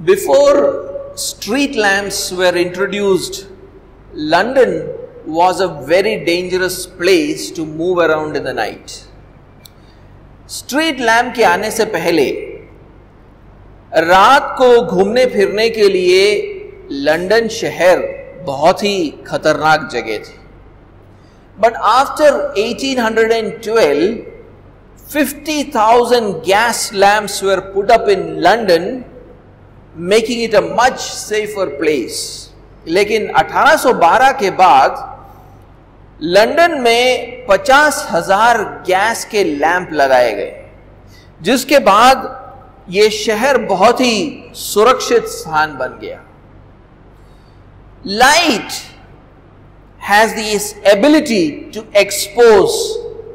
Before street lamps were introduced, London was a very dangerous place to move around in the night. Street lamp के आने से पहले रात को घूमने फिरने के लिए लंदन शहर बहुत ही खतरनाक जगह थी. But after 1812 50,000 gas lamps were put up in London, making it a much safer place. लेकिन 1812 के बाद लंदन में 50,000 गैस के लैंप लगाए गए, जिसके बाद ये शहर बहुत ही सुरक्षित स्थान बन गया. Light has this ability to expose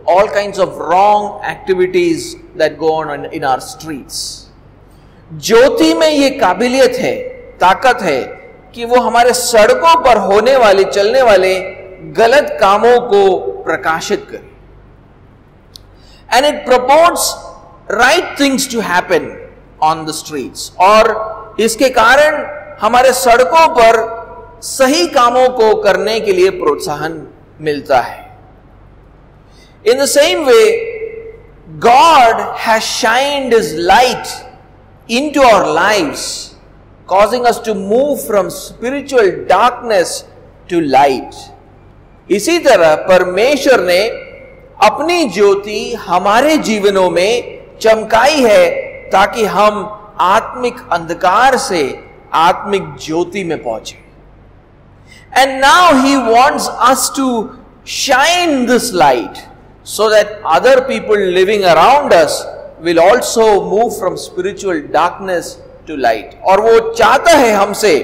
all kinds of wrong activities that go on in our streets. ज्योति में ये काबिलियत है, ताकत है कि वो हमारे सड़कों पर होने वाले, चलने वाले गलत कामों को प्रकाशित करे. And it purports right things to happen on the streets. और इसके कारण हमारे सड़कों पर सही कामों को करने के लिए प्रोत्साहन मिलता है. In the same way, God has shined His light into our lives, causing us to move from spiritual darkness to light. इसी तरह परमेश्वर ने अपनी ज्योति हमारे जीवनों में चमकाई है ताकि हम आत्मिक अंधकार से आत्मिक ज्योति में पहुंचे. And now He wants us to shine this light so that other people living around us will also move from spiritual darkness to light. और वो चाहता है हमसे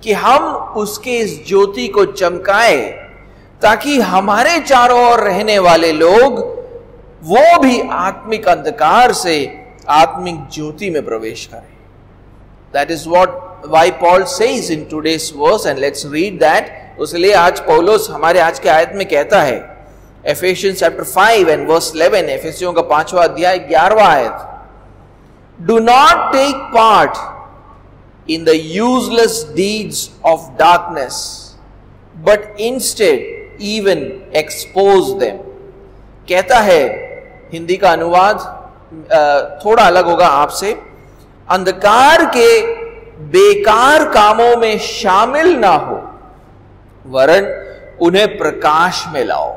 कि हम उसके इस ज्योति को चमकाएं ताकि हमारे चारों ओर रहने वाले लोग वो भी आत्मिक अंधकार से आत्मिक ज्योति में प्रवेश करें. That is why Paul says in today's verse, and let's read that. उसलिए आज पौलुस हमारे आज के आयत में कहता है, Ephesians chapter 5 and verse 11, एफेसियों का 5वां अध्याय 11वां आयत. Do not take part in the useless deeds of darkness, but instead even expose them. कहता है, हिंदी का अनुवाद थोड़ा अलग होगा आपसे, अंधकार के बेकार कामों में शामिल ना हो, वरन उन्हें प्रकाश में लाओ.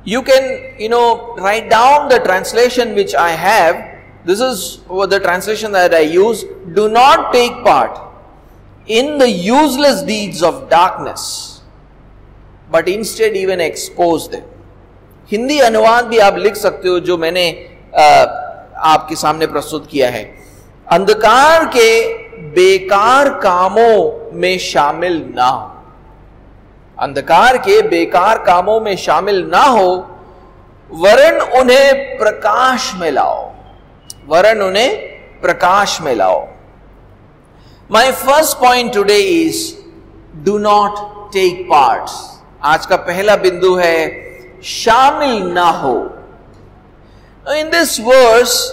You can, write down the translation which I have. This is the translation that I use. Do not take part in the useless deeds of darkness, but instead even expose them. Hindi अनुवाद भी आप लिख सकते हो जो मैंने आपके सामने प्रस्तुत किया है. अंधकार के बेकार कामों में शामिल ना हो, अंधकार के बेकार कामों में शामिल ना हो, वरन उन्हें प्रकाश में लाओ, वरन उन्हें प्रकाश में लाओ. My first point today is do not take part. आज का पहला बिंदु है शामिल ना हो. In this verse,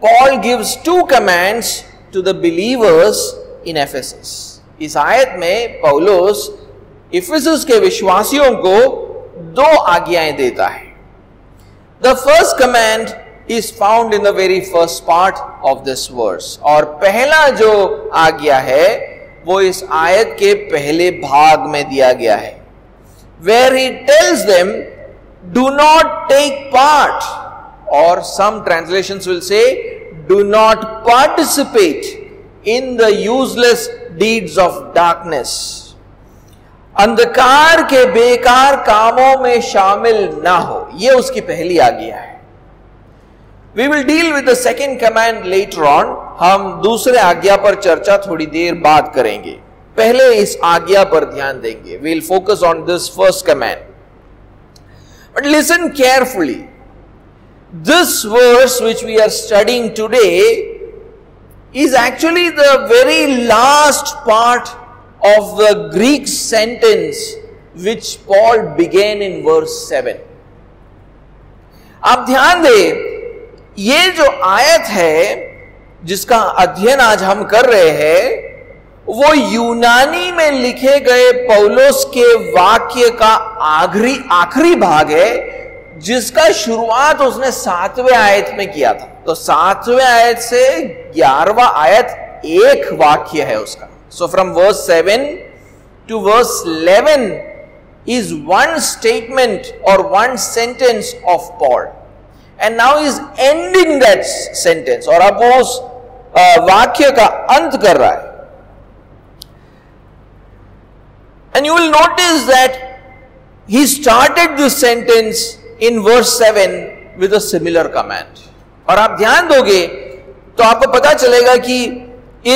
Paul gives two commands to the believers in Ephesus. इस आयत में पौलुस इफिसुस के विश्वासियों को दो आज्ञाएं देता है. The first command is found in the very first part of this verse. और पहला जो आज्ञा है वो इस आयत के पहले भाग में दिया गया है, where he tells them do not take part, or some translations will say do not participate in the useless deeds of darkness. अंधकार के बेकार कामों में शामिल ना हो, यह उसकी पहली आज्ञा है. We will deal with the second command later on. हम दूसरे आज्ञा पर चर्चा थोड़ी देर बाद करेंगे, पहले इस आज्ञा पर ध्यान देंगे. We'll focus on this first command. But listen carefully. This verse which we are studying today is actually the very last part of the Greek sentence which Paul began in verse 7. आप ध्यान दें, ये जो आयत है जिसका अध्ययन आज हम कर रहे हैं वो यूनानी में लिखे गए पौलुस के वाक्य का आखिरी भाग है, जिसका शुरुआत उसने 7वें आयत में किया था। तो 7वें आयत से 11वां आयत एक वाक्य है उसका। So from verse 7 to verse 11 is one statement or one sentence of Paul, and now he is ending that sentence, और अब वो उस वाक्य का अंत कर रहा है। And you will notice that he started this sentence in verse 7 with a similar command, और आप ध्यान दोगे तो आपको पता चलेगा कि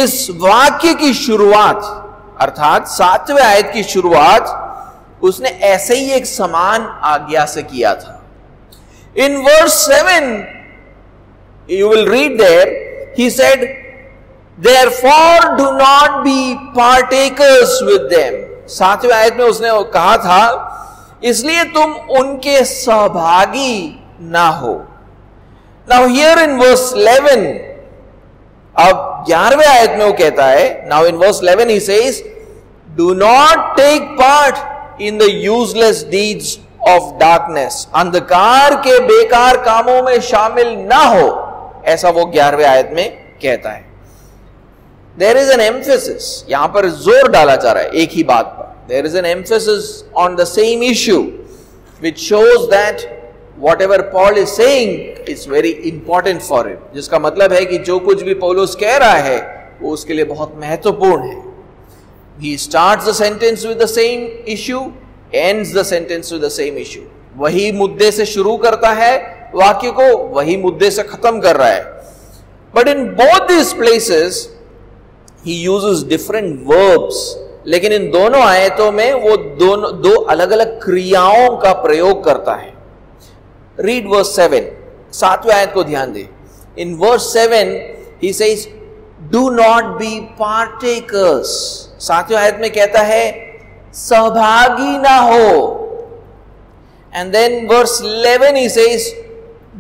इस वाक्य की शुरुआत अर्थात 7वें आयत की शुरुआत उसने ऐसे ही एक समान आज्ञा से किया था। In verse 7 you will read there, he said, therefore do not be partakers with them। 7वें आयत में उसने कहा था इसलिए तुम उनके सहभागी ना हो। Now here in verse 11, अब 11वें आयत में वो कहता है, now in verse 11 he says, do not take part in the useless deeds of darkness। अंधकार के बेकार कामों में शामिल ना हो, ऐसा वो 11वें आयत में कहता है। There is an emphasis, यहां पर जोर डाला जा रहा है एक ही बात पर। There is an emphasis on the same issue, which shows that whatever Paul is saying is very important for him। जिसका मतलब है कि जो कुछ भी पौलुस कह रहा है वो उसके लिए बहुत महत्वपूर्ण है। He starts the sentence with the same issue, ends the sentence with the same issue। वही मुद्दे से शुरू करता है वाक्य को, वही मुद्दे से खत्म कर रहा है। But in both these places he uses different verbs, लेकिन इन दोनों आयतों में वो दो अलग अलग क्रियाओं का प्रयोग करता है। Read verse 7, 7वें आयत को ध्यान दे। In verse 7 he says, do not be partakers। 7वें आयत में कहता है सहभागी ना हो। And then verse 11 he says,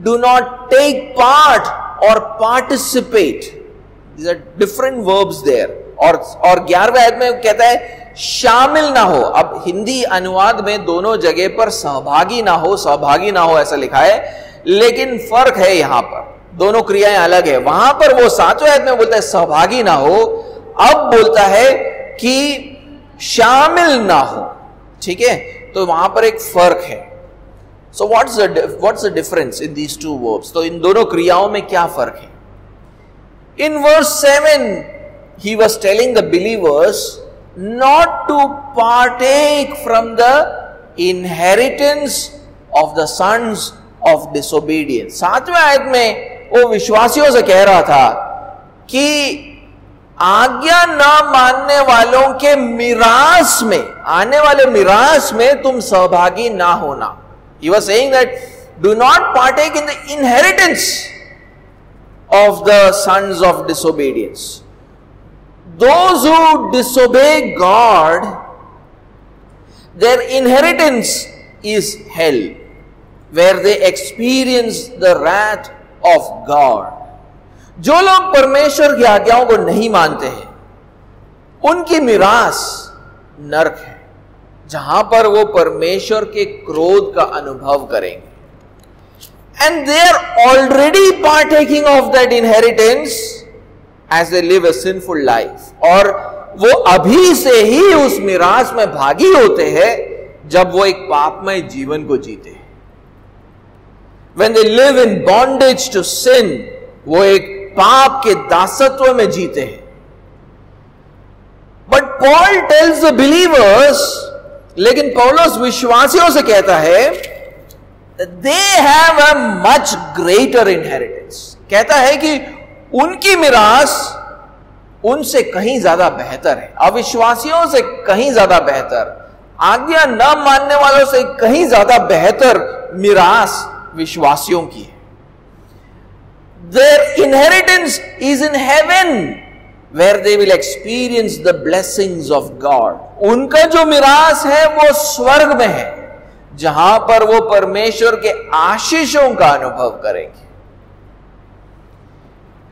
do not take part or participate। These are different verbs there। और 11वें आयत में कहता है शामिल ना हो। अब हिंदी अनुवाद में दोनों जगह पर सहभागी ना हो ऐसा लिखा है, लेकिन फर्क है यहां पर, दोनों क्रियाएं अलग है। वहां पर वो 7वें आयत में बोलता है सहभागी ना हो, अब बोलता है कि शामिल ना हो। ठीक है, तो वहां पर एक फर्क है। So what's the difference in these two verbs? तो इन दोनों क्रियाओं में क्या फर्क है? In verse 7 he was telling the believers not to partake from the inheritance of the sons of disobedience। 7वें आयत में वो विश्वासियों से कह रहा था कि आज्ञा न मानने वालों के मिरास में, आने वाले मिरास में तुम सहभागी ना होना। He was saying that do not partake in the inheritance of the sons of disobedience। Those who disobey God, their inheritance is hell, where they experience the wrath of God। जो लोग परमेश्वर की आज्ञाओं को नहीं मानते हैं उनकी मिरास नरक है, जहां पर वो परमेश्वर के क्रोध का अनुभव करेंगे। And they are already partaking of that inheritance as they live a sinful life। और वो अभी से ही उस मिरास में भागी होते हैं जब वो एक पापमय जीवन को जीते हैं। When they live in bondage to sin, वो एक पाप के दासत्व में जीते हैं। But Paul tells the believers, लेकिन पौलुस विश्वासियों से कहता है that they have a much greater inheritance। कहता है कि उनकी मिरास उनसे कहीं ज्यादा बेहतर है, अविश्वासियों से कहीं ज्यादा बेहतर, आज्ञा न मानने वालों से कहीं ज्यादा बेहतर मिरास विश्वासियों की है। Their inheritance is in heaven, where they will experience the blessings of God। उनका जो मिरास है वो स्वर्ग में है, जहां पर वो परमेश्वर के आशीषों का अनुभव करेंगे।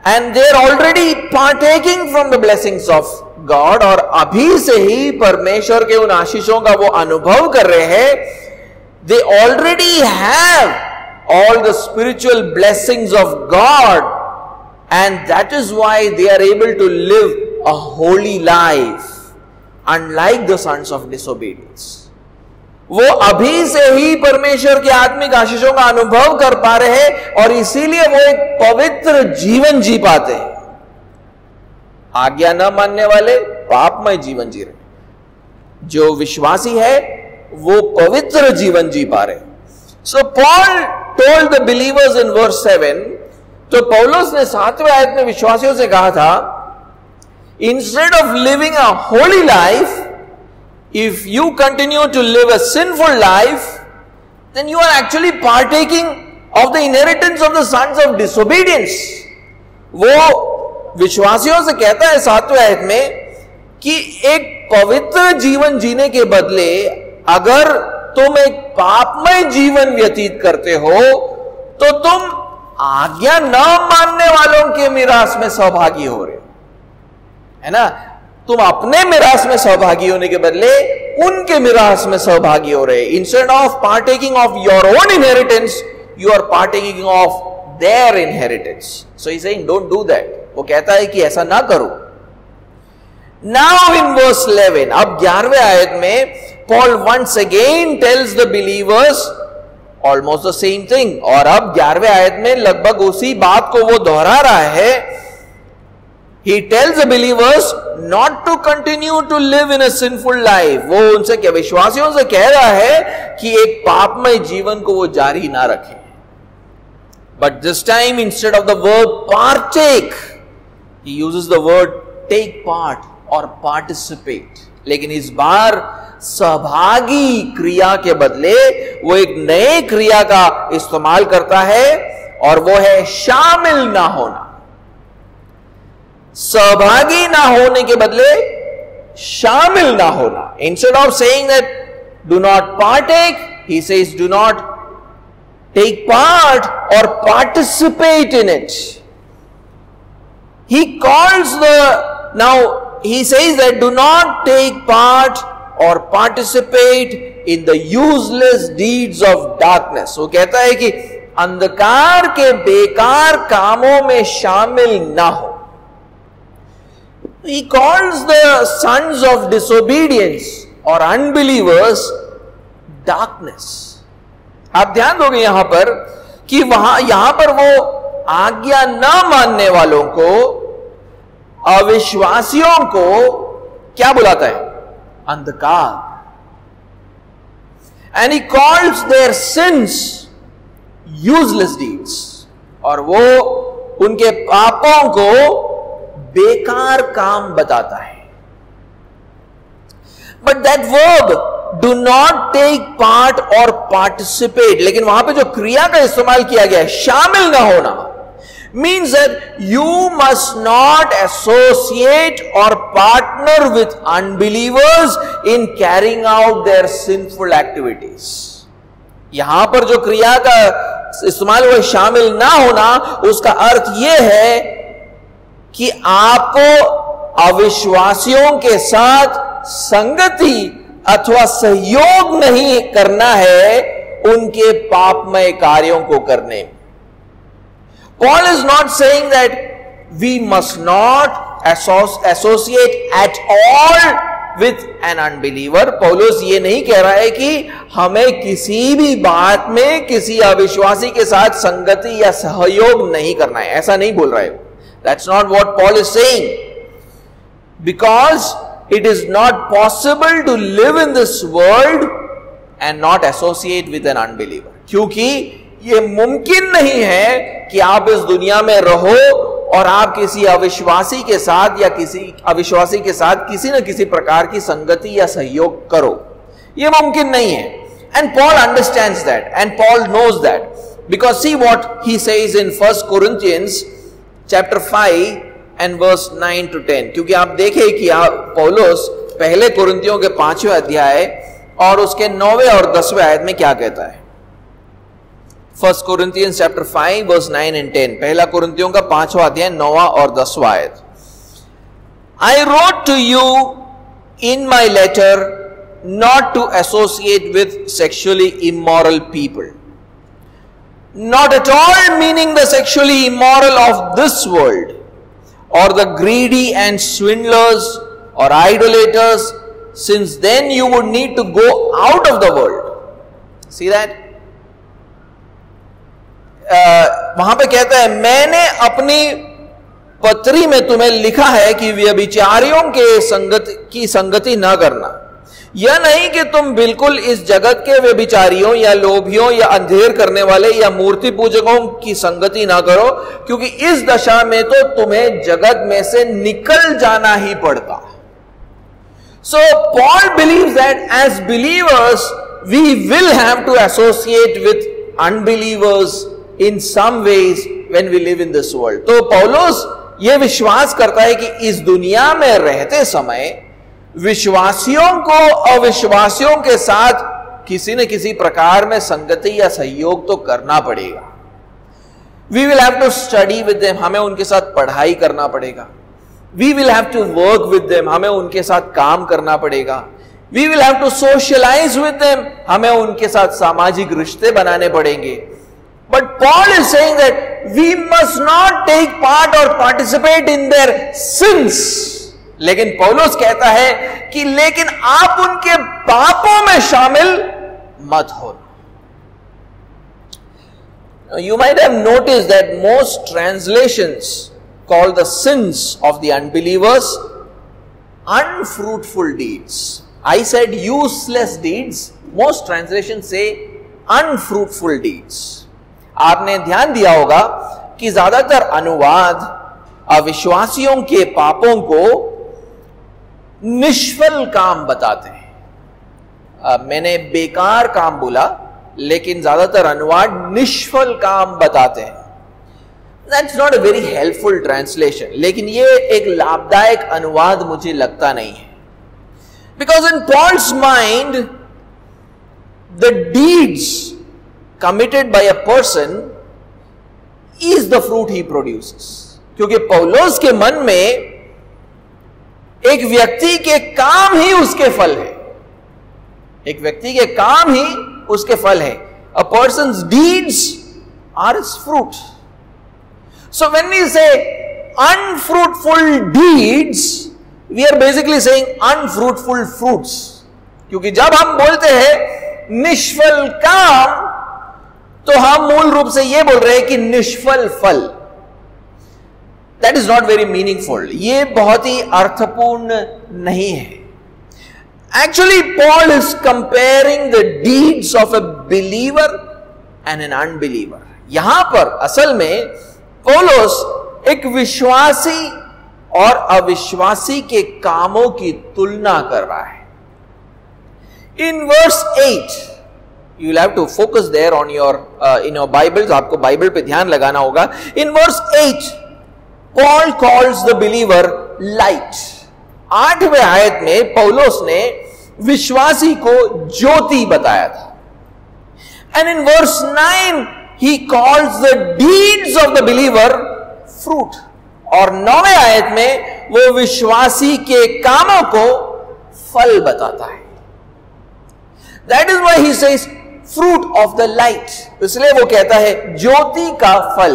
and they are already partaking from the blessings of God, और अभी से ही परमेश्वर के उन आशीषों का वो अनुभव कर रहे हैं. They already have all the spiritual blessings of God, and that is why they are able to live a holy life, unlike the sons of disobedience. वो अभी से ही परमेश्वर के आत्मिक आशीषों का अनुभव कर पा रहे हैं, और इसीलिए वो एक पवित्र जीवन जी पाते हैं. आज्ञा न मानने वाले पापमय जीवन जी रहे, जो विश्वासी है वो पवित्र जीवन जी पा रहे. So Paul told the believers in verse 7, तो पौलुस ने 7वें आयत में विश्वासियों से कहा था, instead of living a Holi life, if you continue to live a sinful life, then you are actually partaking of the inheritance of the sons of disobedience. वो विश्वासियों से कहता है 7वें आयत में कि एक पवित्र जीवन जीने के बदले अगर तुम एक पापमय जीवन व्यतीत करते हो, तो तुम आज्ञा न मानने वालों के मिरास में सहभागी हो रहे हो, है ना. तुम अपने मिरास में सहभागी होने के बदले उनके मिरास में सहभागी हो रहे. Instead of partaking of your own inheritance, you are partaking of their inheritance. So he saying don't do that. वो कहता है कि ऐसा ना करो. नाउ इन वर्स 11, अब 11वें आयत में Paul once again tells the believers almost the same thing, और अब 11वें आयत में लगभग उसी बात को वो दोहरा रहा है. He tells the believers not to continue to live in a sinful life. वो उनसे क्या, विश्वासियों से कह रहा है कि एक पापमय जीवन को वो जारी ना रखें. But this time instead of the word partake, he uses the word take part or participate. लेकिन इस बार सहभागी क्रिया के बदले वो एक नए क्रिया का इस्तेमाल करता है, और वो है शामिल ना होना. सहभागी ना होने के बदले शामिल ना होना. Instead of saying that do not partake, he says do not take part or participate in it. He calls the, now he says that do not take part or participate in the useless deeds of darkness. वो कहता है कि अंधकार के बेकार कामों में शामिल ना हो. He calls the sons of disobedience or unbelievers darkness. आप ध्यान दोगे यहां पर कि यहां पर वो आज्ञा न मानने वालों को, अविश्वासियों को क्या बुलाता है? अंधकार. And he calls their sins useless deeds. और वो उनके पापों को बेकार काम बताता है. But that verb do not take part or participate, लेकिन वहां पे जो क्रिया का इस्तेमाल किया गया है, शामिल ना होना, means that you must not associate or partner with unbelievers in carrying out their sinful activities. यहां पर जो क्रिया का इस्तेमाल हुआ शामिल ना होना, उसका अर्थ यह है कि आपको अविश्वासियों के साथ संगति अथवा सहयोग नहीं करना है उनके पापमय कार्यों को करने में. Paul is not saying that we must not associate at all with an unbeliever. पौलुस ये नहीं कह रहा है कि हमें किसी भी बात में किसी अविश्वासी के साथ संगति या सहयोग नहीं करना है, ऐसा नहीं बोल रहा है. That's not what Paul is saying. Because it is not possible to live in this world and not associate with an unbeliever. क्योंकि ये मुमकिन नहीं है कि आप इस दुनिया में रहो और आप किसी अविश्वासी के साथ या किसी अविश्वासी के साथ किसी न किसी प्रकार की संगति या सहयोग करो. ये मुमकिन नहीं है. And Paul understands that, and Paul knows that. Because see what he says in 1 Corinthians chapter 5 and verse 9 to 10. क्योंकि आप देखें कि पौलुस पहले कुरिन्थियों के 5वें अध्याय और उसके 9वें और 10वें आयत में क्या कहता है. 1 Corinthians chapter 5 verse 9 and 10. पहला कुरिन्थियों का 5वां अध्याय 9वां और 10वां आयत. I wrote to you in my letter not to associate with sexually immoral people. Not at all meaning the sexually immoral of this world, or the greedy and swindlers or idolaters, since then you would need to go out of the world. See that? वहां पे कहता है, मैंने अपनी पत्री में तुम्हें लिखा है कि व्यभिचारियों की संगति न करना. यह नहीं कि तुम बिल्कुल इस जगत के व्यभिचारियों या लोभियों या अंधेर करने वाले या मूर्ति पूजकों की संगति ना करो, क्योंकि इस दशा में तो तुम्हें जगत में से निकल जाना ही पड़ता. So Paul believes that as believers we will have to associate with unbelievers in some ways when we live in this world. तो पौलुस ये विश्वास करता है कि इस दुनिया में रहते समय विश्वासियों को अविश्वासियों के साथ किसी न किसी प्रकार में संगति या सहयोग तो करना पड़ेगा. We will have to study with them, हमें उनके साथ पढ़ाई करना पड़ेगा. We will have to work with them, हमें उनके साथ काम करना पड़ेगा. We will have to socialize with them, हमें उनके साथ सामाजिक रिश्ते बनाने पड़ेंगे. But Paul is saying that we must not take part or participate in their sins. लेकिन पौलुस कहता है कि लेकिन आप उनके पापों में शामिल मत हो. You might have noticed that most translations call the sins of the unbelievers unfruitful deeds. I said useless deeds. Most translations say unfruitful deeds. आपने ध्यान दिया होगा कि ज्यादातर अनुवाद अविश्वासियों के पापों को निष्फल काम बताते हैं. मैंने बेकार काम बोला, लेकिन ज्यादातर अनुवाद निष्फल काम बताते हैं. That's not a very helpful translation, लेकिन ये एक लाभदायक अनुवाद मुझे लगता नहीं है. Because in Paul's mind, the deeds committed by a person is the fruit he produces. क्योंकि पौलुस के मन में एक व्यक्ति के काम ही उसके फल है. एक व्यक्ति के काम ही उसके फल है. A person's deeds are his fruit. So when we say unfruitful deeds, we are basically saying unfruitful fruits. क्योंकि जब हम बोलते हैं निष्फल काम, तो हम मूल रूप से यह बोल रहे हैं कि निष्फल फल. That is not very meaningful. ये बहुत ही अर्थपूर्ण नहीं है. Actually Paul is comparing the deeds of a believer and an unbeliever. यहां पर असल में पौलुस एक विश्वासी और अविश्वासी के कामों की तुलना कर रहा है. In verse 8, you will have to focus there on your in your Bibles. आपको बाइबल पे ध्यान लगाना होगा. In verse 8, Paul calls the believer light. 8वें आयत में पौलुस ने विश्वासी को ज्योति बताया था. And in verse 9, he calls the deeds of the believer fruit. और 9वें आयत में वो विश्वासी के कामों को फल बताता है. That is why he says fruit of the light. इसलिए वो कहता है ज्योति का फल.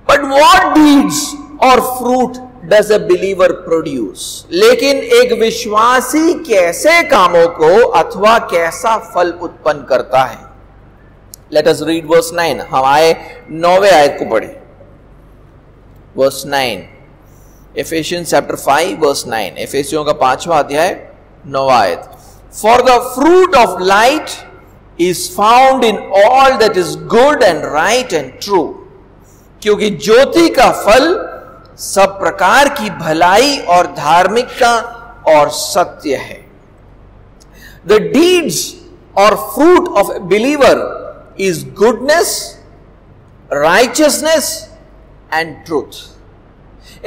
But what deeds or fruit does a believer produce? लेकिन एक विश्वासी कैसे कामों को अथवा कैसा फल उत्पन्न करता है? Let us read verse 9. हम आए 9वें आयत को पढ़े. Verse 9. Ephesians chapter 5 verse 9. एफेसियों का 5वां अध्याय 9वां आयत. For the fruit of light is found in all that is good and right and true. क्योंकि ज्योति का फल सब प्रकार की भलाई और धार्मिकता और सत्य है. The deeds or fruit of a believer is goodness, righteousness and truth.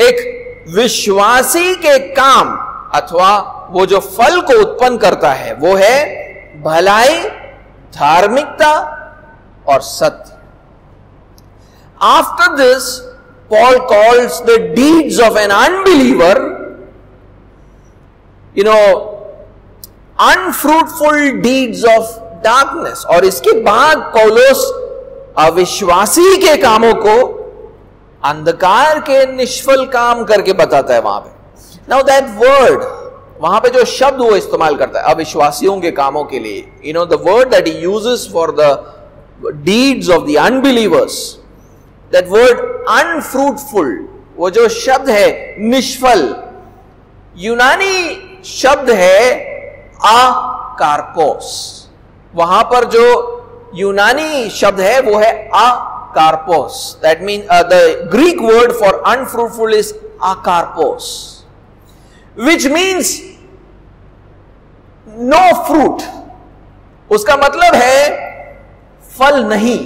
एक विश्वासी के काम अथवा वो जो फल को उत्पन्न करता है वो है भलाई, धार्मिकता और सत्य. After this Paul calls the deeds of an unbeliever, unfruitful deeds of darkness. और इसके बाद पौलुस अविश्वासी के कामों को अंधकार के निष्फल काम करके बताता है वहां पे. Now that word, वहां पे जो शब्द वो इस्तेमाल करता है अविश्वासियों के कामों के लिए, the word that he uses for the deeds of the unbelievers, that word unfruitful, वो जो शब्द है निष्फल, यूनानी शब्द है अकार्पोस. वहां पर जो यूनानी शब्द है वो है अकार्पोस. That mean the Greek word for unfruitful is अकार्पोस, विच मीन्स नो फ्रूट. उसका मतलब है फल नहीं,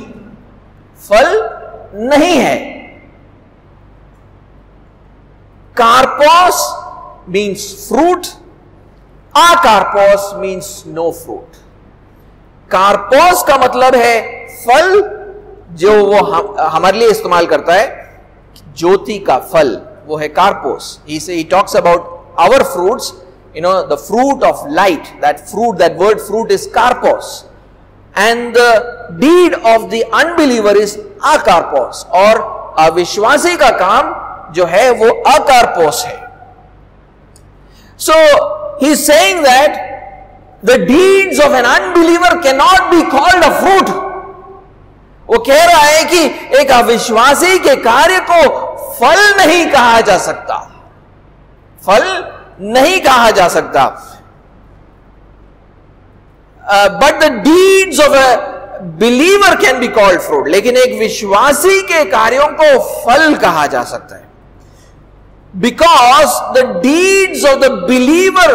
फल नहीं है. कार्पोस मीन्स फ्रूट, अकार्पोस मीन्स नो फ्रूट. कार्पोस का मतलब है फल, जो वो हमारे लिए इस्तेमाल करता है ज्योति का फल, वो है कार्पोस. he talks about our fruits, the fruit of light. That word fruit is karpos, and the deed of the unbeliever is akarpos. और अविश्वासी का काम जो है वो अकार्पोस है. So he is saying that the deeds of an unbeliever cannot be called a fruit. वो कह रहा है कि एक अविश्वासी के कार्य को फल नहीं कहा जा सकता, फल नहीं कहा जा सकता. But the deeds of a believer can be called fruit. लेकिन एक विश्वासी के कार्यों को फल कहा जा सकता है. Because the deeds of the believer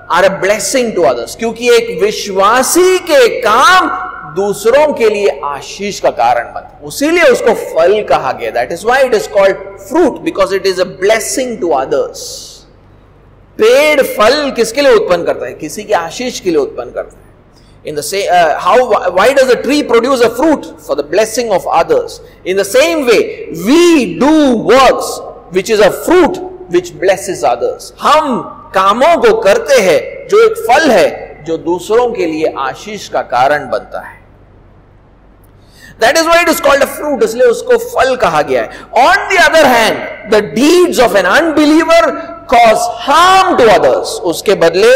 are a blessing to others. क्योंकि एक विश्वासी के काम दूसरों के लिए आशीष का कारण बनता, उसीलिए उसको फल कहा गया. That is why it is called fruit, because it is a blessing to others. पेड़ फल किसके लिए उत्पन्न करता है? किसी के आशीष के लिए उत्पन्न करता है. In the same, why does a tree produce a fruit? For the blessing of others. In the same way, we do works which is a fruit which blesses others. हम कामों को करते हैं जो एक फल है जो दूसरों के लिए आशीष का कारण बनता है. That is why it is called a fruit. इसलिए उसको फल कहा गया है. On the other hand, the deeds of an unbeliever cause harm to others. उसके बदले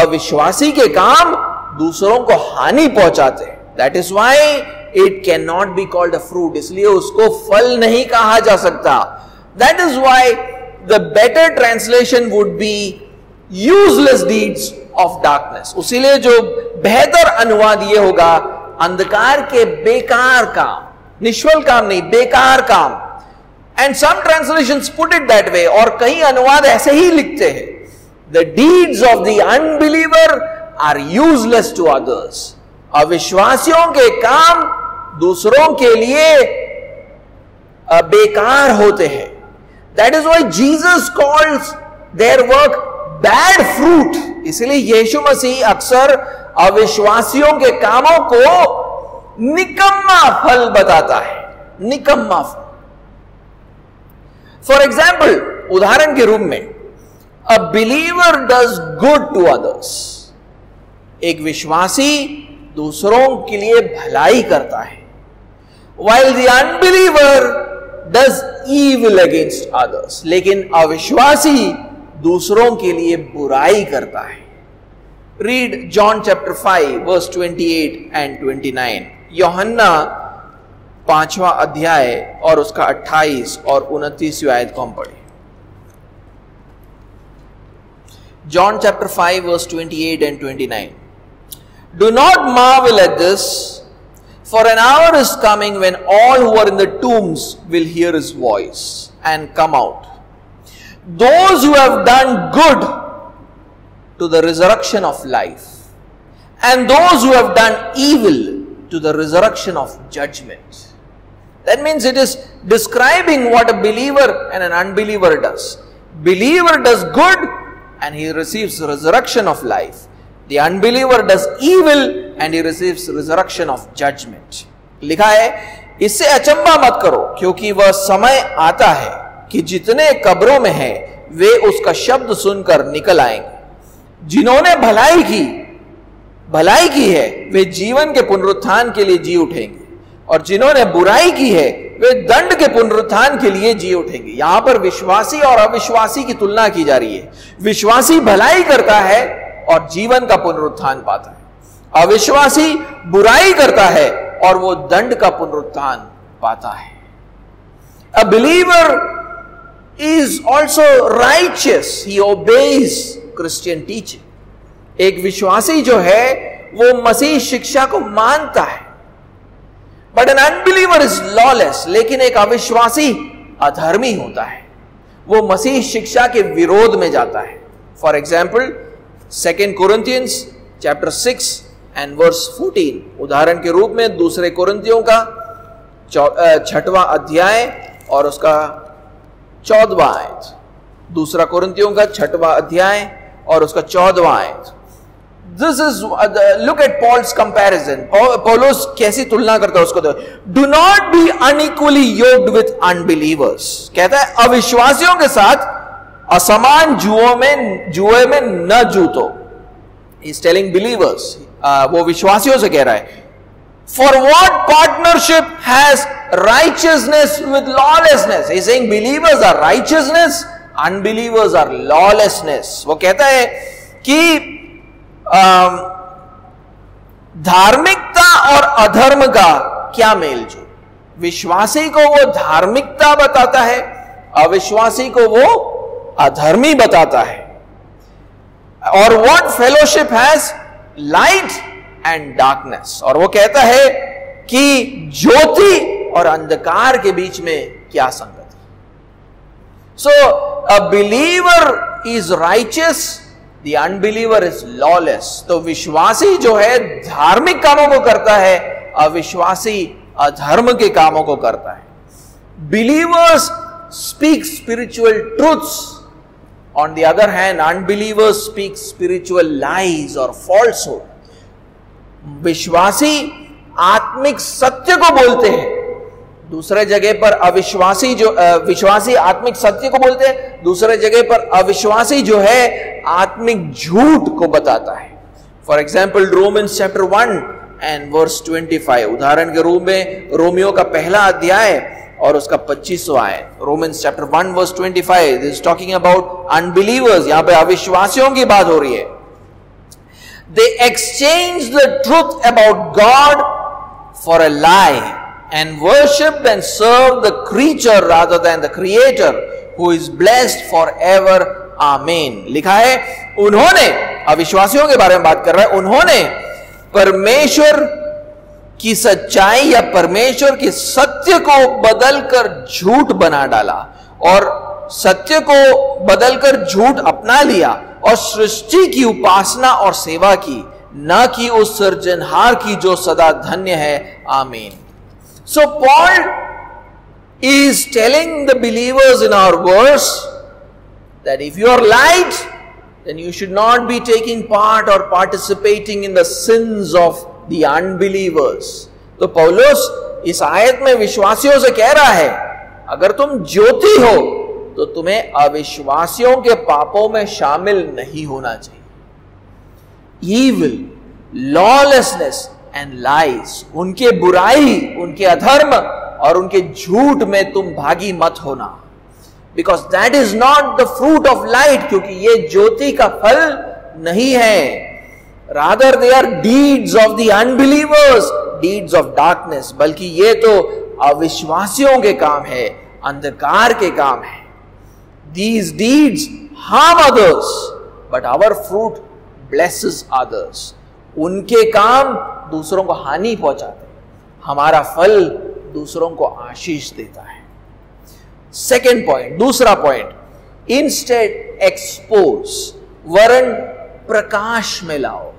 अविश्वासी के काम दूसरों को हानि पहुंचाते हैं. That is why it cannot be called a fruit. इसलिए उसको फल नहीं कहा जा सकता. That is why the better translation would be useless deeds of darkness. उसीलिए जो बेहतर अनुवाद ये होगा अंधकार के बेकार काम, निष्फल काम नहीं, बेकार काम. And some translations put it that way, और कई अनुवाद ऐसे ही लिखते हैं. The deeds of the unbeliever are useless to others. अविश्वासियों के काम दूसरों के लिए बेकार होते हैं. That is why Jesus calls their work bad fruit. इसलिए यीशु मसीह अक्सर अविश्वासियों के कामों को निकम्मा फल बताता है. निकम्मा फल. फॉर एग्जाम्पल, उदाहरण के रूप में, a believer does good to others. एक विश्वासी दूसरों के लिए भलाई करता है, while the unbeliever does evil against others. लेकिन अविश्वासी दूसरों के लिए बुराई करता है. Read John chapter 5 verse 28 and 29. यूहन्ना 5वां अध्याय और उसका 28 और 29वीं आयत को हम पढ़ें. John chapter 5 verse 28 and 29. Do not marvel at this, for an hour is coming when all who are in the tombs will hear his voice and come out. Those who have done good to the resurrection of life, and those who have done evil to the resurrection of judgment. That means it is describing what a believer and an unbeliever does. Believer does good and he receives resurrection of life. The unbeliever does evil and he receives resurrection of judgment. लिखा है, इससे अचंभा मत करो, क्योंकि वह समय आता है कि जितने कब्रों में हैं वे उसका शब्द सुनकर निकल आएंगे। जिन्होंने भलाई की है वे जीवन के पुनरुत्थान के लिए जी उठेंगे, और जिन्होंने बुराई की है वे दंड के पुनरुत्थान के लिए जी उठेंगे। यहां पर विश्वासी और अविश्वासी की तुलना की जा रही है। विश्वासी भलाई करता है और जीवन का पुनरुत्थान पाता है, अविश्वासी बुराई करता है और वो दंड का पुनरुत्थान पाता है। अ believer is also righteous, he obeys Christian teaching. एक विश्वासी जो है वो मसीह शिक्षा को मानता है। But an unbeliever is lawless, लेकिन एक अविश्वासी अधर्मी होता है, वो मसीह शिक्षा के विरोध में जाता है। For example 2 Corinthians chapter 6 and verse 14, उदाहरण के रूप में 2 कोरिन्थियों का 6वां अध्याय और उसका 14वां आयत। 2 कोरिन्थियों का 6वां अध्याय और उसका 14वां आयत। This is look at Paul's comparison. पौलुस कैसी तुलना करता है उसको। Do not be unequally yoked with unbelievers. कहता है अविश्वासियों के साथ असमान जुए में न जूतो। He's telling believers, वो विश्वासियों से कह रहा है। For what partnership has righteousness with lawlessness? He's saying believers are righteousness, unbelievers are lawlessness. वो कहता है कि धार्मिकता और अधर्म का क्या मेलजोल। विश्वासी को वो धार्मिकता बताता है, अविश्वासी को वो अधर्मी बताता है। और what fellowship has light and darkness, और वो कहता है कि ज्योति और अंधकार के बीच में क्या संगति। So a believer is righteous, The unbeliever is lawless. तो विश्वासी जो है धार्मिक कामों को करता है, अविश्वासी अधर्म के कामों को करता है। Believers speak spiritual truths. On the other hand, unbelievers speak spiritual lies or falsehood. विश्वासी आत्मिक सत्य को बोलते हैं, दूसरे जगह पर अविश्वासी विश्वासी आत्मिक सत्य को बोलते हैं, दूसरे जगह पर अविश्वासी जो है आत्मिक झूठ को बताता है। For example Romans chapter 1 and verse 25, उदाहरण के रूप में रोमियो का 1 अध्याय और उसका 25वां आयत। Romans chapter 1 verse 25, this is talking about unbelievers. यहां पे अविश्वासियों की बात हो रही है। They exchange the truth about God for a lie and worshipped and served the creature rather than the creator who is blessed forever. Amen. लिखा है उन्होंने, अविश्वासियों के बारे में बात कर रहा है, उन्होंने परमेश्वर की सच्चाई या परमेश्वर के सत्य को बदलकर झूठ बना डाला और सत्य को बदलकर झूठ अपना लिया और सृष्टि की उपासना और सेवा की, न कि उस सृजनहार की जो सदा धन्य है। आमीन। So Paul is telling the believers in our verse that if you are light, then you should not be taking part or participating in the sins of the unbelievers. तो पौलुस इस आयत में विश्वासियों से कह रहा है, अगर तुम ज्योति हो तो तुम्हें अविश्वासियों के पापों में शामिल नहीं होना चाहिए। Evil, lawlessness and lies, उनके बुराई, उनके अधर्म और उनके झूठ में तुम भागी मत होना। Because that is not the fruit of light, क्योंकि ये ज्योति का फल नहीं है। Rather they are deeds of the unbelievers, deeds of darkness, बल्कि ये तो अविश्वासियों के काम है, अंधकार के काम है। These deeds harm others, but our fruit blesses others. उनके काम दूसरों को हानि पहुंचाते हैं, हमारा फल दूसरों को आशीष देता है। सेकेंड पॉइंट, दूसरा पॉइंट, इंस्टेड एक्सपोज, वरन प्रकाश में लाओ।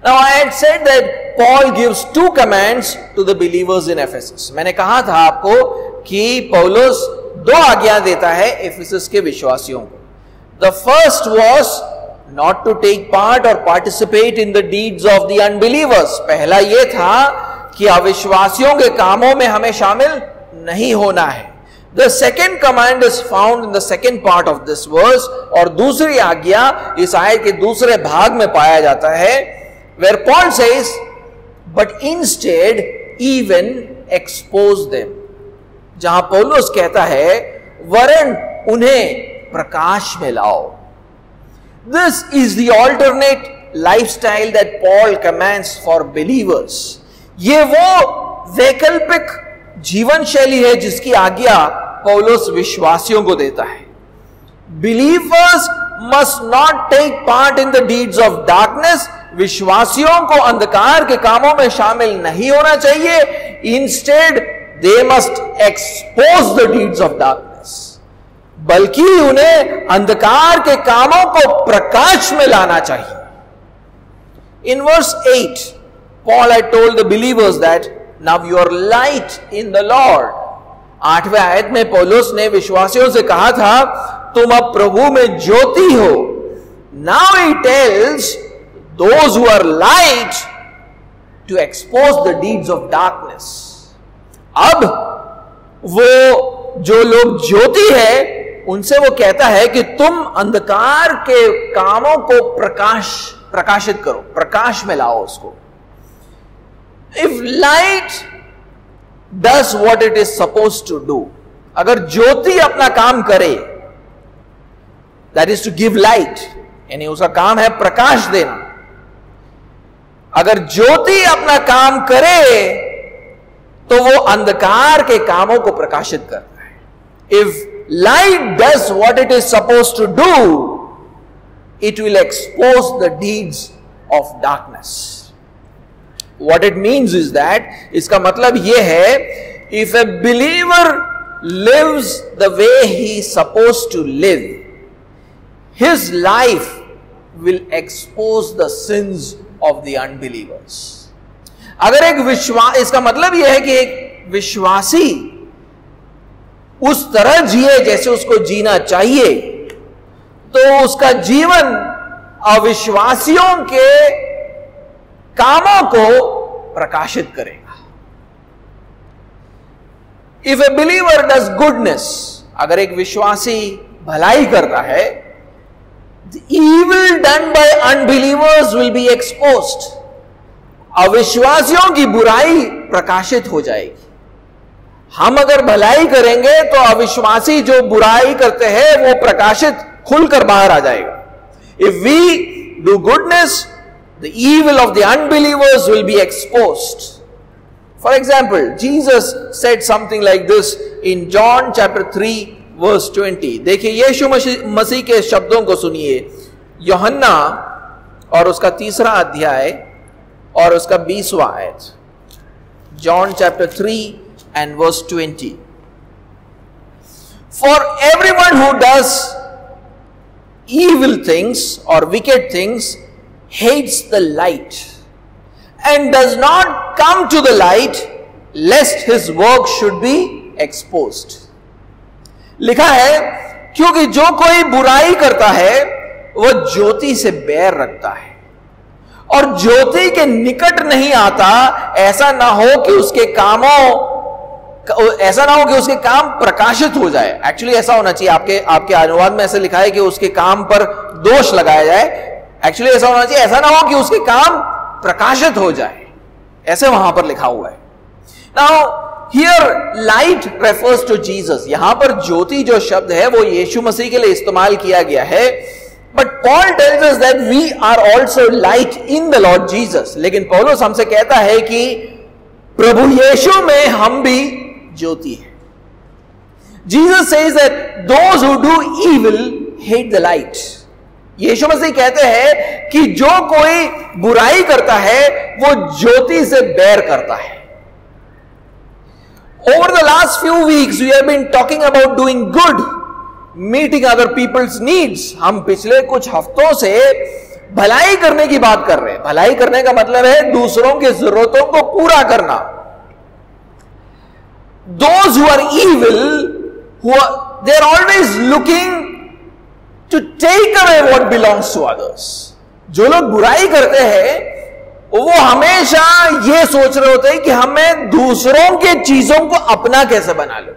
Now I had said that Paul gives 2 commands to the believers in Ephesus. मैंने कहा था आपको कि पौलुस 2 आज्ञा देता है एफिसस के विश्वासियों को। The first was not to take part or participate in the deeds of the unbelievers. पहला ये था कि अविश्वासियों के कामों में हमें शामिल नहीं होना है. The second command is found in the second part of this verse, और दूसरी आज्ञा इस आयत के दूसरे भाग में पाया जाता है, where Paul says, but instead even expose them. जहां पौलुस कहता है वरन उन्हें प्रकाश में लाओ. This is the alternate lifestyle that Paul commands for believers. ये वो वैकल्पिक जीवन शैली है जिसकी आज्ञा पौलुस विश्वासियों को देता है. Believers must not take part in the deeds of darkness. विश्वासियों को अंधकार के कामों में शामिल नहीं होना चाहिए. Instead, they must expose the deeds of darkness. बल्कि उन्हें अंधकार के कामों को प्रकाश में लाना चाहिए. In verse 8, Paul had told the believers that now you are light in the Lord. 8वें आयत में पौलुस ने विश्वासियों से कहा था तुम अब प्रभु में ज्योति हो. Now he tells those who are light to expose the deeds of darkness. अब वो जो लोग ज्योति है उनसे वो कहता है कि तुम अंधकार के कामों को प्रकाशित करो, प्रकाश में लाओ उसको. If light does what it is supposed to do, अगर ज्योति अपना काम करे, that is to give light, यानी उसका काम है प्रकाश देना. अगर ज्योति अपना काम करे तो वो अंधकार के कामों को प्रकाशित करता है. If light does what it is supposed to do, it will expose the deeds of darkness. What it means is that, इसका मतलब यह है, if a believer lives the way he is supposed to live, his life will expose the sins of the unbelievers. अगर एक इसका मतलब यह है कि एक विश्वासी उस तरह जिए जैसे उसको जीना चाहिए, तो उसका जीवन अविश्वासियों के कामों को प्रकाशित करेगा. If a believer does goodness, अगर एक विश्वासी भलाई करता है, the evil done by unbelievers will be exposed. अविश्वासियों की बुराई प्रकाशित हो जाएगी. हम अगर भलाई करेंगे तो अविश्वासी जो बुराई करते हैं वो प्रकाशित खुलकर बाहर आ जाएगा. If we do goodness, the evil of the unbelievers will be exposed. For example, Jesus said something like this in John chapter 3 verse 20. देखिए यीशु मसीह के शब्दों को सुनिए. यूहन्ना और उसका 3रा अध्याय और उसका 20वां आयत. John chapter 3 and verse 20. For everyone who does evil things or wicked things hates the light and does not come to the light lest his work should be exposed. लिखा है क्योंकि जो कोई बुराई करता है वह ज्योति से बैर रखता है और ज्योति के निकट नहीं आता, ऐसा ना हो कि उसके काम प्रकाशित हो जाए. एक्चुअली ऐसा होना चाहिए, आपके अनुवाद में ऐसे लिखा है कि उसके काम पर दोष लगाया जाए. एक्चुअली ऐसा होना चाहिए, ऐसा ना हो कि उसके काम प्रकाशित हो जाए, ऐसे वहां पर लिखा हुआ है. Now here light refers to Jesus. यहां पर ज्योति जो शब्द है वो यीशु मसीह के लिए इस्तेमाल किया गया है. But Paul tells us that we are also light in the Lord Jesus. लेकिन पौलुस हमसे कहता है कि प्रभु यीशु में हम भी ज्योति है. Jesus says that those who do evil hate the light. Yeshu Masih कहते हैं कि जो कोई बुराई करता है वो ज्योति से बैर करता है. Over the last few weeks we have been talking about doing good, meeting other people's needs. हम पिछले कुछ हफ्तों से भलाई करने की बात कर रहे हैं. भलाई करने का मतलब है दूसरों की जरूरतों को पूरा करना. Those who are evil, they are always looking to take away what belongs to others. जो लोग बुराई करते हैं वो हमेशा ये सोच रहे होते हैं कि हमें दूसरों के चीजों को अपना कैसे बना लो।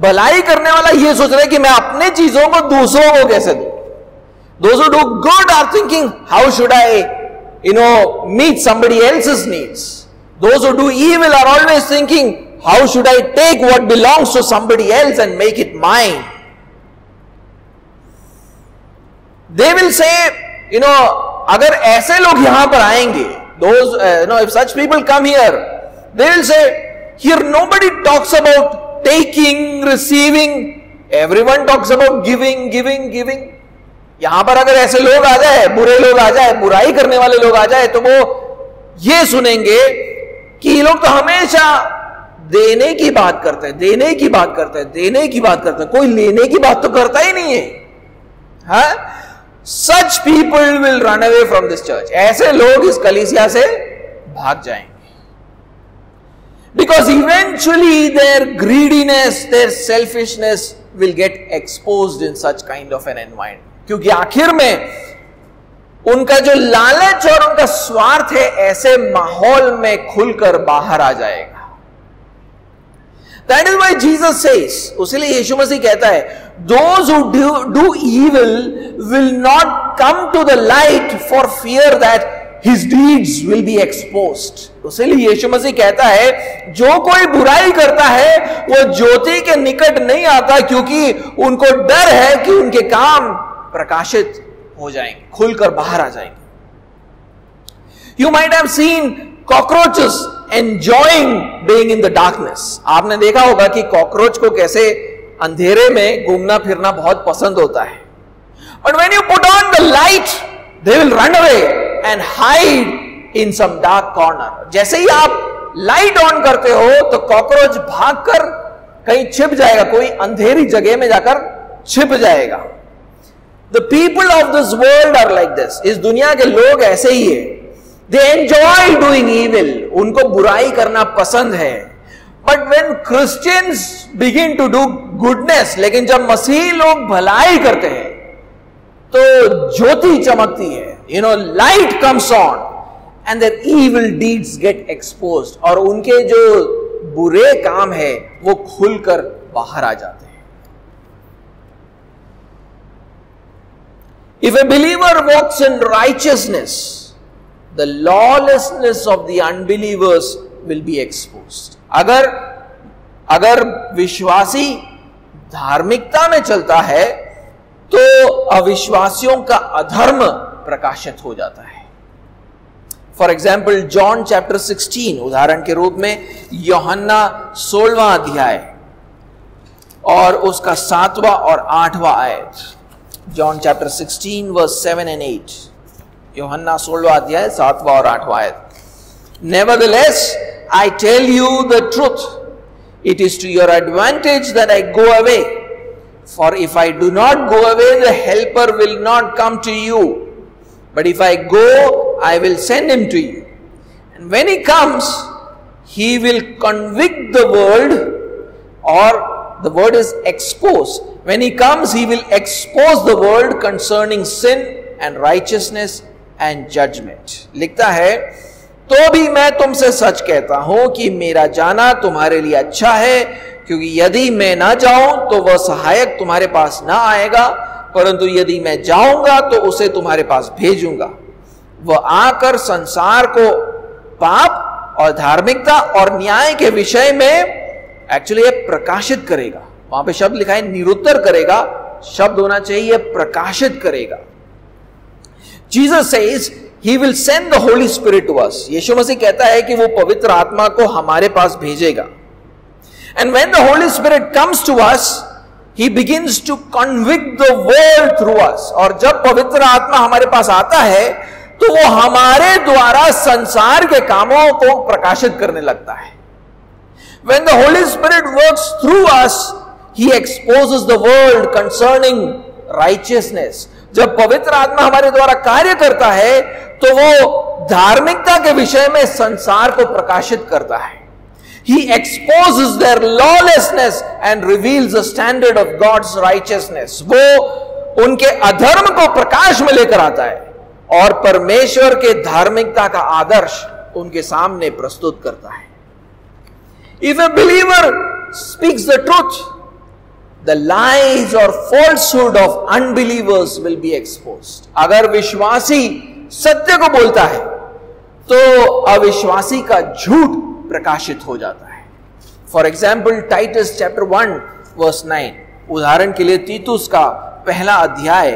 भलाई करने वाला ये सोच रहा है कि मैं अपने चीजों को दूसरों को कैसे दूं। Those who do good are thinking, how should I, meet somebody else's needs. Those who do evil are always thinking, how should I take what belongs to somebody else and make it mine. They will say, अगर ऐसे लोग यहां पर आएंगे, those, if such people come here, they will say, here nobody talks about taking, receiving, everyone talks about giving, giving, giving. यहां पर अगर ऐसे लोग आ जाए, बुरे लोग आ जाए, बुराई करने वाले लोग आ जाए, तो वो ये सुनेंगे कि ये लोग तो हमेशा देने की बात करते हैं, देने की बात करते हैं, देने की बात करते हैं, कोई लेने की बात तो करता ही नहीं है। हाँ? Such people will run away from this church. ऐसे लोग इस कलीसिया से भाग जाएंगे। Because eventually their greediness, their selfishness will get exposed in such kind of an environment. क्योंकि आखिर में उनका जो लालच और उनका स्वार्थ है ऐसे माहौल में खुलकर बाहर आ जाएगा। That is why Jesus says, उसलिए यीशु मसीह कहता है, those who do evil will not come to the light for fear that his deeds will be exposed. इसलिए यीशु मसीह कहता है, जो कोई बुराई करता है वो ज्योति के निकट नहीं आता, क्योंकि उनको डर है कि उनके काम प्रकाशित हो जाएंगे, खुलकर बाहर आ जाएंगे। You might have seen cockroaches enjoying being in the darkness. आपने देखा होगा कि कॉकरोच को कैसे अंधेरे में घूमना फिरना बहुत पसंद होता है। But when you put on the light, they will run away and hide in some dark corner. जैसे ही आप लाइट ऑन करते हो तो कॉकरोच भागकर कहीं छिप जाएगा, कोई अंधेरी जगह में जाकर छिप जाएगा। The people of this world are like this. इस दुनिया के लोग ऐसे ही है। They enjoy doing evil. उनको बुराई करना पसंद है। But when Christians begin to do goodness, लेकिन जब मसीही लोग भलाई करते हैं तो ज्योति चमकती है। Light comes on and their evil deeds get exposed. और उनके जो बुरे काम है वो खुलकर बाहर आ जाते हैं। If a believer walks in righteousness, the lawlessness of the unbelievers will be exposed. अगर विश्वासी धार्मिकता में चलता है तो अविश्वासियों का अधर्म प्रकाशित हो जाता है। फॉर एग्जाम्पल जॉन चैप्टर 16, उदाहरण के रूप में यूहन्ना 16वां अध्याय और उसका 7वां और 8वां आयत। जॉन चैप्टर 16 वर्स 7 and 8, यूहन्ना 16वां अध्याय 7वां और 8वां आयत। Nevertheless, I tell you the truth. It is to your advantage that I go away. For if I do not go away, the helper will not come to you. But if I go, I will send him to you. And when he comes, he will convict the world, or the word is expose. When he comes, he will expose the world concerning sin and righteousness and judgment. लिखता है, तो भी मैं तुमसे सच कहता हूं कि मेरा जाना तुम्हारे लिए अच्छा है, क्योंकि यदि मैं ना जाऊं तो वह सहायक तुम्हारे पास ना आएगा, परंतु यदि मैं जाऊंगा तो उसे तुम्हारे पास भेजूंगा। वह आकर संसार को पाप और धार्मिकता और न्याय के विषय में एक्चुअली प्रकाशित करेगा। वहां पे शब्द लिखा है निरुत्तर करेगा, शब्द होना चाहिए प्रकाशित करेगा। Jesus says He will send the Holy Spirit to us. यीशु मसीह कहता है कि वो पवित्र आत्मा को हमारे पास भेजेगा। And when the Holy Spirit comes to us, He begins to convict the world through us. और जब पवित्र आत्मा हमारे पास आता है तो वो हमारे द्वारा संसार के कामों को प्रकाशित करने लगता है। When the Holy Spirit works through us, He exposes the world concerning righteousness. जब पवित्र आत्मा हमारे द्वारा कार्य करता है तो वो धार्मिकता के विषय में संसार को प्रकाशित करता है। He exposes their lawlessness and reveals the standard of God's righteousness. वो उनके अधर्म को प्रकाश में लेकर आता है और परमेश्वर के धार्मिकता का आदर्श उनके सामने प्रस्तुत करता है। If A believer speaks the truth, the lies or falsehood of unbelievers will be exposed. अगर विश्वासी सत्य को बोलता है तो अविश्वासी का झूठ प्रकाशित हो जाता है। For example Titus chapter 1 verse 9, उदाहरण के लिए तीतुस का पहला अध्याय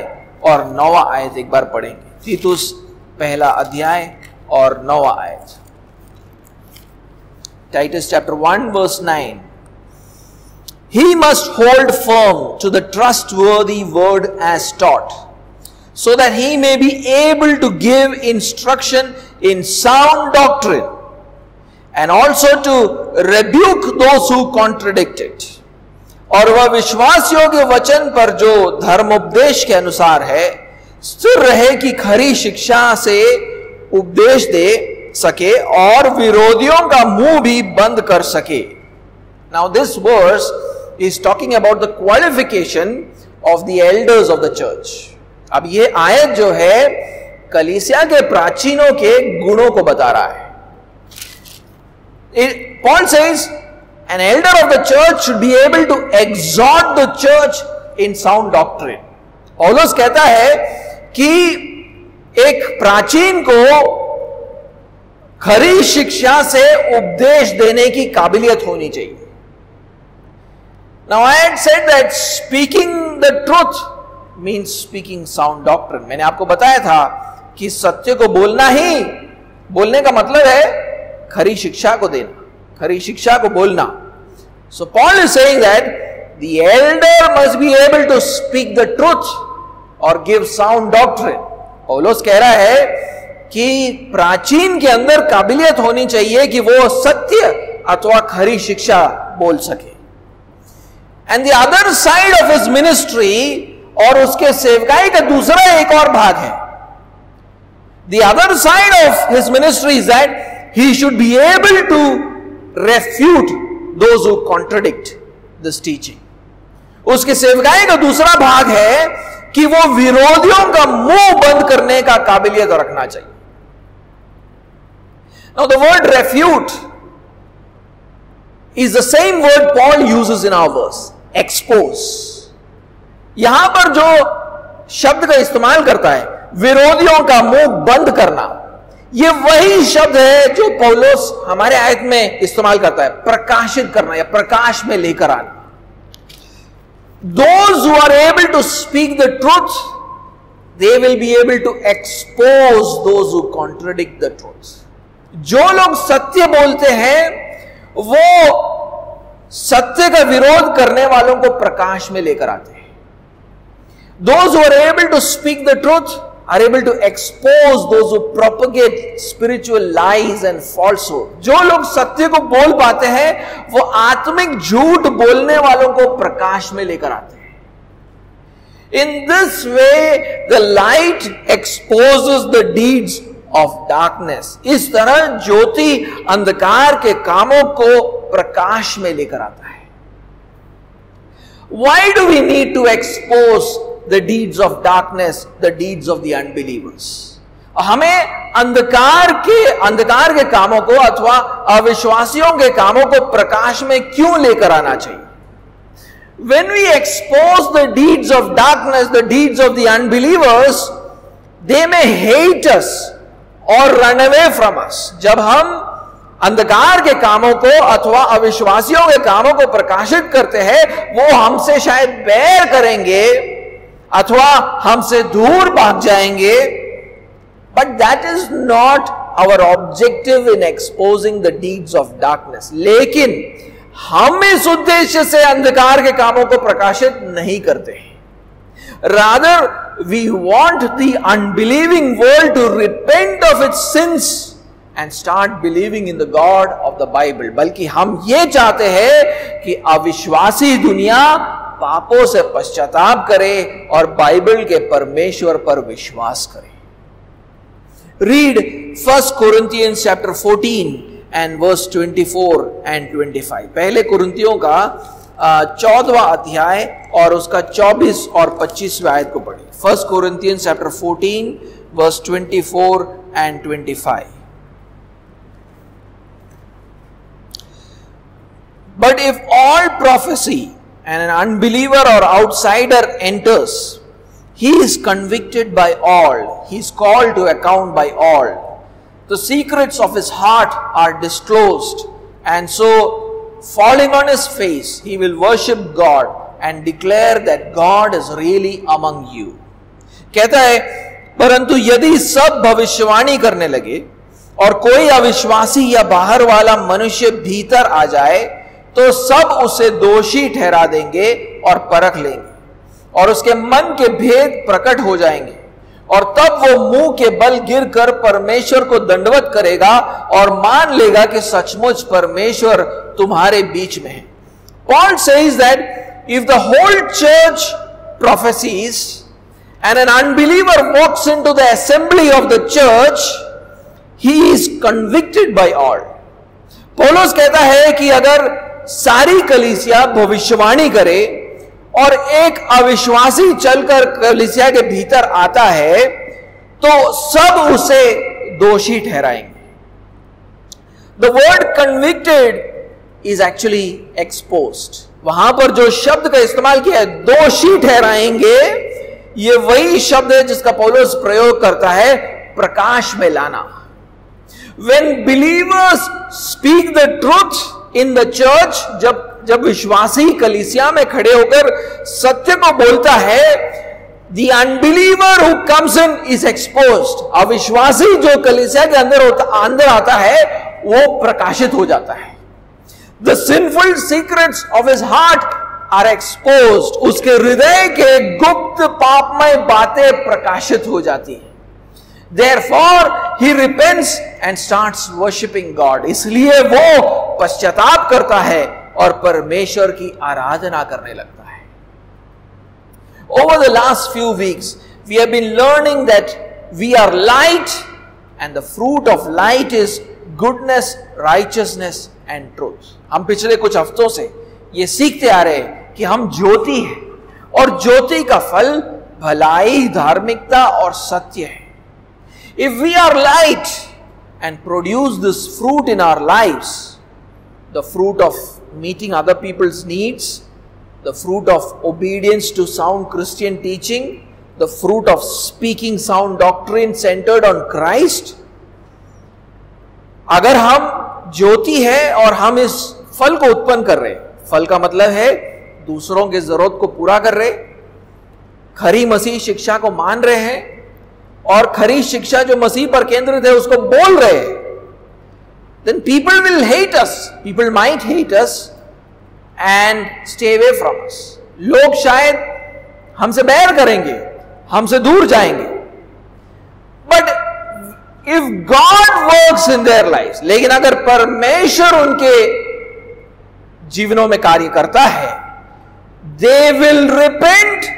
और 9वां आयत एक बार पढ़ेंगे। तीतुस पहला अध्याय और 9वां आयत। Titus chapter 1 verse 9, he must hold firm to the trustworthy word as taught, so that he may be able to give instruction in sound doctrine and also to rebuke those who contradict it. और वह विश्वास योग्य वचन पर जो धर्मोपदेश के अनुसार है स्थिर रहे कि खरी शिक्षा से उपदेश दे सके और विरोधियों का मुंह भी बंद कर सके। Now this verse is talking about the qualification of the elders of the church. अब ये आयत जो है कलीसिया के प्राचीनों के गुणों को बता रहा है। Paul says an elder of the church should be able to exhort the church in sound doctrine. पौलुस कहता है कि एक प्राचीन को खरी शिक्षा से उपदेश देने की काबिलियत होनी चाहिए। Now I had said that speaking the truth means speaking sound doctrine. मैंने आपको बताया था कि सत्य को बोलने का मतलब है खरी शिक्षा को देना, खरी शिक्षा को बोलना। So Paul is saying that the elder must be able to speak the truth or give sound doctrine. पौलुस कह रहा है कि प्राचीन के अंदर काबिलियत होनी चाहिए कि वो सत्य अथवा खरी शिक्षा बोल सके। And the other side of his ministry, और उसके सेवकाई का दूसरा एक और भाग है। The other side of his ministry is that he should be able to refute those who contradict this teaching. उसके सेवकाई का दूसरा भाग है कि वो विरोधियों का मुंह बंद करने का काबिलियत रखना चाहिए। Now the word refute is the same word Paul uses in our verse, expose. यहां पर जो शब्द का इस्तेमाल करता है विरोधियों का मुंह बंद करना, यह वही शब्द है जो पौलुस हमारे आयत में इस्तेमाल करता है, प्रकाशित करना या प्रकाश में लेकर आना। Those who are able to speak the truth, they will be able to expose those who contradict the truth. जो लोग सत्य बोलते हैं वो सत्य का विरोध करने वालों को प्रकाश में लेकर आते हैं। Those who are able to speak the truth are able to expose those who propagate spiritual lies and falsehood. जो लोग सत्य को बोल पाते हैं वो आत्मिक झूठ बोलने वालों को प्रकाश में लेकर आते हैं। In this way, the light exposes the deeds of darkness. इस तरह ज्योति अंधकार के कामों को प्रकाश में लेकर आता है। Why do we need to expose the deeds of darkness, the deeds of the unbelievers? हमें अंधकार के कामों को अथवा अविश्वासियों के कामों को प्रकाश में क्यों लेकर आना चाहिए? When we expose the deeds of darkness, the deeds of the unbelievers, they may hate us or run away from us. जब हम अंधकार के कामों को अथवा अविश्वासियों के कामों को प्रकाशित करते हैं वो हमसे शायद बैर करेंगे अथवा हमसे दूर भाग जाएंगे, but that is not our objective in exposing the deeds of darkness. लेकिन हम इस उद्देश्य से अंधकार के कामों को प्रकाशित नहीं करते हैं। Rather, we want the unbelieving world to repent of its sins and start believing in the God of the Bible. बल्कि हम ये चाहते हैं कि अविश्वासी दुनिया पापों से पश्चाताप करे और बाइबल के परमेश्वर पर विश्वास करे। Read 1 Corinthians chapter 14 and verse 24 and 25. पहले कुरिन्थियों का 14वां अध्याय और उसका 24 और 25वें आयत को पढ़िए। 1 Corinthians chapter 14 verse 24 and 25. But if all prophecy and an unbeliever or outsider enters, he is convicted by all, he is called to account by all. The secrets of his heart are disclosed, and so falling on his face, he will worship God and declare that God is really among you. कहता है, परंतु यदि सब भविष्यवाणी करने लगे और कोई अविश्वासी या बाहर वाला मनुष्य भीतर आ जाए, तो सब उसे दोषी ठहरा देंगे और परख लेंगे और उसके मन के भेद प्रकट हो जाएंगे, और तब वो मुंह के बल गिरकर परमेश्वर को दंडवत करेगा और मान लेगा कि सचमुच परमेश्वर तुम्हारे बीच में है. Paul says that if the whole church prophesies and an unbeliever walks into the assembly of the church, he is convicted by all. पौलुस कहता है कि अगर सारी कलीसिया भविष्यवाणी करे और एक अविश्वासी चलकर कलीसिया के भीतर आता है, तो सब उसे दोषी ठहराएंगे. The word convicted is actually exposed. वहां पर जो शब्द का इस्तेमाल किया है, दोषी ठहराएंगे, ये वही शब्द है जिसका पौलुस प्रयोग करता है, प्रकाश में लाना. When believers speak the truth in the church, जब विश्वासी कलीसिया में खड़े होकर सत्य को बोलता है, the unbeliever who comes in is exposed. अविश्वासी जो कलीसिया के अंदर आता है, वो प्रकाशित हो जाता है. The sinful secrets of his heart are exposed. उसके हृदय के गुप्त पापमय बातें प्रकाशित हो जाती हैं. Therefore he repents and starts worshiping God. इसलिए वो पश्चाताप करता है और परमेश्वर की आराधना करने लगता है. Over the last few weeks, we have been learning that we are light, and the fruit of light is goodness, righteousness and truth. हम पिछले कुछ हफ्तों से ये सीखते आ रहे हैं कि हम ज्योति हैं और ज्योति का फल भलाई, धार्मिकता और सत्य है. If we are light and produce this fruit in our lives, the fruit of meeting other people's needs, the fruit of obedience to sound Christian teaching, the fruit of speaking sound doctrine centered on Christ, अगर हम ज्योति है और हम इस फल को उत्पन्न कर रहे, फल का मतलब है दूसरों के जरूरत को पूरा कर रहे, खरी मसीह शिक्षा को मान रहे हैं और खरी शिक्षा जो मसीह पर केंद्रित है उसको बोल रहे हैं, then people will hate us. People might hate us and stay away from us. लोग शायद हमसे बैर करेंगे, हमसे दूर जाएंगे. But if God works in their lives, लेकिन अगर परमेश्वर उनके जीवनों में कार्य करता है, they will repent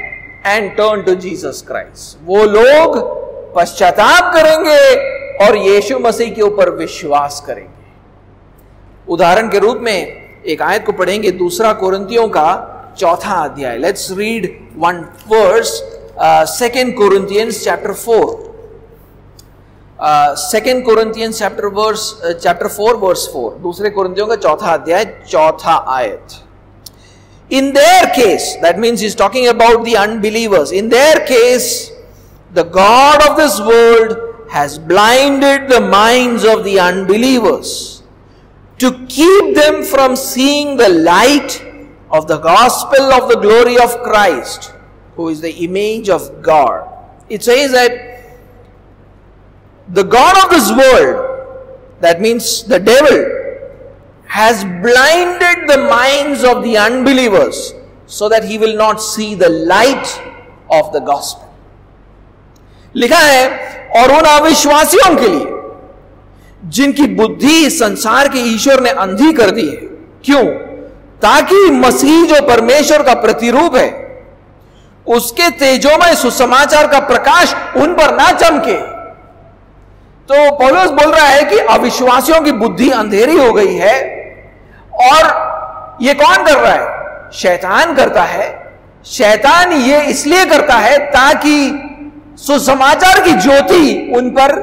and turn to Jesus Christ. वो लोग पश्चाताप करेंगे और यीशु मसीह के ऊपर विश्वास करेंगे. उदाहरण के रूप में एक आयत को पढ़ेंगे, 2 कोरिन्थियों का 4 अध्याय. Let's read one verse, 2 Corinthians chapter 4. 2 Corinthians chapter 4 verse 4. 2 कोरिन्थियों का 4 अध्याय 4 आयत. In their case, that means he's talking about the unbelievers. In their case, the God of this world has blinded the minds of the unbelievers to keep them from seeing the light of the gospel of the glory of Christ, who is the image of God. It says that the God of this world, that means the devil, has blinded the minds of the unbelievers so that he will not see the light of the gospel. लिखा है, और उन अविश्वासियों के लिए जिनकी बुद्धि संसार के ईश्वर ने अंधी कर दी है. क्यों? ताकि मसीह जो परमेश्वर का प्रतिरूप है, उसके तेजोमय सुसमाचार का प्रकाश उन पर ना चमके. तो पौलुस बोल रहा है कि अविश्वासियों की बुद्धि अंधेरी हो गई है, और ये कौन कर रहा है? शैतान करता है, शैतान ये इसलिए करता है ताकि सुसमाचार की ज्योति उन पर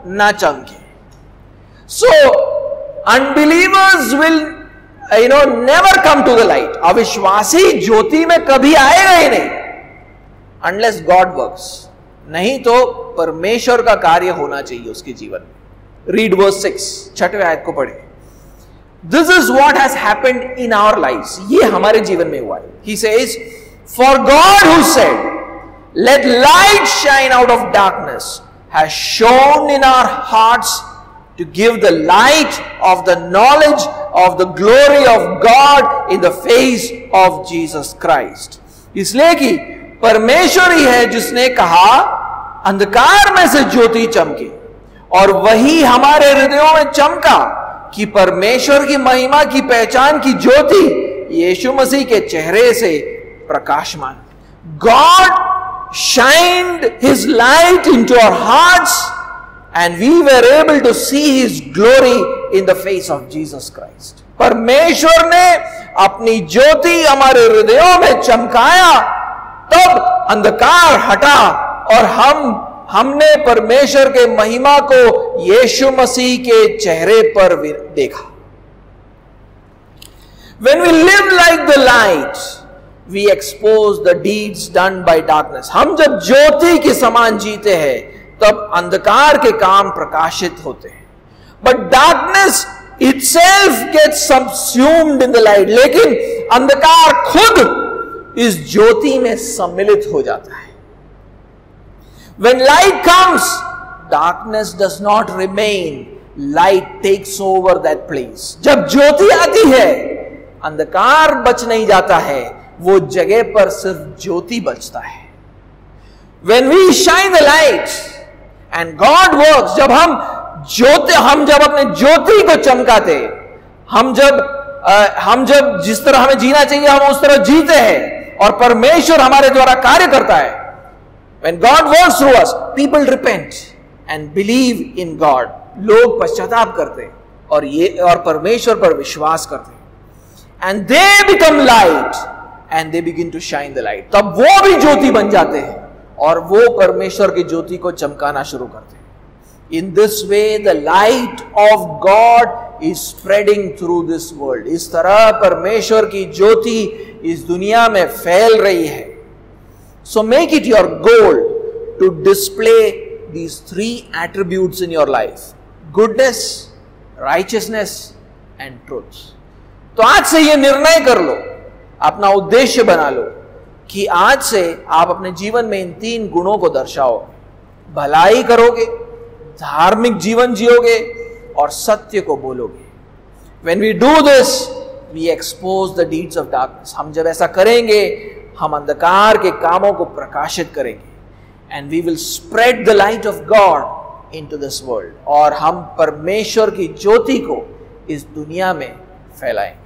ना चमके. So unbelievers will never come to the light. अविश्वासी ज्योति में कभी आएगा ही नहीं अनलेस गॉड वर्क्स. नहीं तो परमेश्वर का कार्य होना चाहिए उसके जीवन में. रीड वर्स 6, 6वें आयत को पढ़े. This is what has happened in our lives. ये हमारे जीवन में हुआ है. He says, for God who said let light shine out of darkness has shone in our hearts to give the light of the knowledge of the glory of God in the face of Jesus Christ. इसलिए कि परमेश्वर ही है जिसने कहा अंधकार में से ज्योति चमके, और वही हमारे हृदयों में चमका कि परमेश्वर की महिमा की पहचान की ज्योति यीशु मसीह के चेहरे से प्रकाशमान. God shined his light into our hearts and we were able to see his glory in the face of Jesus Christ. परमेश्वर ने अपनी ज्योति हमारे हृदयों में चमकाया, तब अंधकार हटा और हमने परमेश्वर के महिमा को यीशु मसीह के चेहरे पर देखा. When we live like the light, we expose the deeds done by darkness. हम जब ज्योति के समान जीते हैं तब अंधकार के काम प्रकाशित होते हैं. But darkness itself gets subsumed in the light. लेकिन अंधकार खुद इस ज्योति में सम्मिलित हो जाता है. When light comes, darkness does not remain. Light takes over that place. जब ज्योति आती है, अंधकार बच नहीं जाता है, वो जगह पर सिर्फ ज्योति बचता है. When we shine the light and God works, जब हम जब अपने ज्योति को चमकाते, हम जब जिस तरह हमें जीना चाहिए हम उस तरह जीते हैं और परमेश्वर हमारे द्वारा कार्य करता है. When God works through us, people repent and believe in God. लोग पश्चाताप करते और परमेश्वर पर विश्वास करते, and they become light and they begin to shine the light. तब वो भी ज्योति बन जाते हैं और वो परमेश्वर की ज्योति को चमकाना शुरू करते हैं. In this way the light of God is spreading through this world. इस तरह परमेश्वर की ज्योति इस दुनिया में फैल रही है. So make it your goal to display these three attributes in your life: goodness, righteousness and truth. तो आज से ये निर्णय कर लो, अपना उद्देश्य बना लो कि आज से आप अपने जीवन में इन 3 गुणों को दर्शाओ. भलाई करोगे, धार्मिक जीवन जियोगे और सत्य को बोलोगे. When we do this, we expose the deeds of darkness. हम जब ऐसा करेंगे, हम अंधकार के कामों को प्रकाशित करेंगे. And we will spread the light of God into this world. और हम परमेश्वर की ज्योति को इस दुनिया में फैलाएंगे.